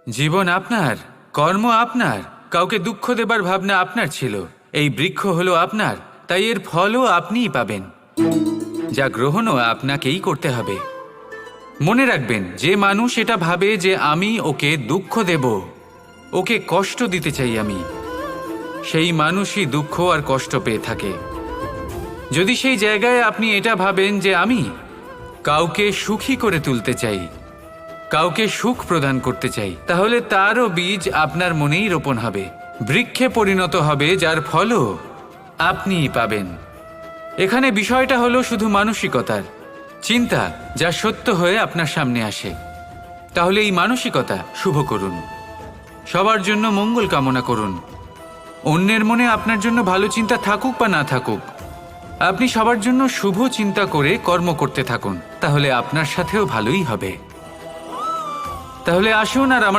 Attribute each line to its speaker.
Speaker 1: জীবন আপনার, কর্ম আপনার, কাউকে দুঃখ দেবার ভাবনা আপনার ছিল। এই বৃক্ষ হলো আপনার, তাই এর ফলও আপনিই পাবেন। যা গ্রহণও আপনাকেই করতে হবে। মনে রাখবেন, যে মানুষ এটা ভাবে যে আমি ওকে দুঃখ দেব, ওকে কষ্ট দিতে চাই আমি, সেই মানুষই দুঃখ আর কষ্ট পেয়ে থাকে। যদি সেই জায়গায় আপনি এটা ভাবেন যে আমি কাউকে সুখী করে তুলতে চাই, কাউকে সুখ প্রদান করতে চাই, তাহলে তারও বীজ আপনার মনেই রোপণ হবে, বৃক্ষে পরিণত হবে, যার ফলও আপনিই পাবেন। এখানে বিষয়টা হলো শুধু মানসিকতার চিন্তা, যা সত্য হয়ে আপনার সামনে আসে। তাহলে এই মানসিকতা শুভ করুন, সবার জন্য মঙ্গল কামনা করুন। অন্যের মনে আপনার জন্য ভালো চিন্তা থাকুক বা না থাকুক, আপনি সবার জন্য শুভ চিন্তা করে কর্ম করতে থাকুন, তাহলে আপনার সাথেও ভালোই হবে। তাহলে আসুন আর আমার